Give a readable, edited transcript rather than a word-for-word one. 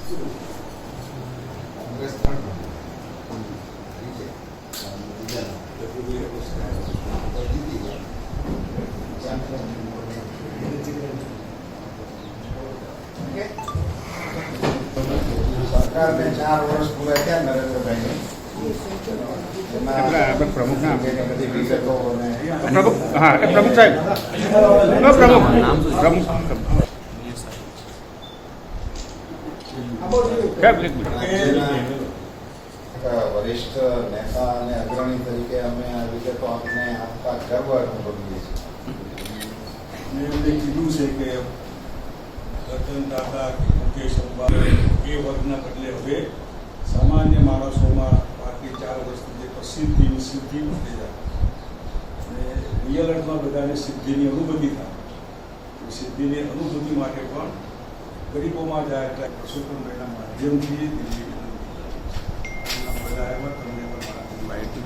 કોંગ્રેસ 3 सरकार ने 4 वर्ष पूरा किया नरेंद्र भाई ने प्रमुख ना बधी विगतो ने प्रमुख हाँ प्रमुख साहब प्रमुख प्रमुख वरिष्ठ नेता અને અગ્રણી તરીકે અમે આ વિગતો આપને આપતા ગર્વ અનુભવીએ છીએ। મેં કીધું છે કે રતન ટાટા મુકેશ અંબાણી એ વર્ગના બદલે હવે સામાન્ય માણસોમાં પાર્ટી 4 વર્ષથી જે પ્રસિદ્ધિની સિદ્ધિ મળતી જાય અને રિયલ અર્થમાં બધાને સિદ્ધિની અનુભૂતિ થાય સિદ્ધિની અનુભૂતિ માટે પણ ગરીબોમાં જાય એટલે પરસોત્તમભાઈના માધ્યમથી દિલ્હી બધા એમાં તમને પણ માહિતી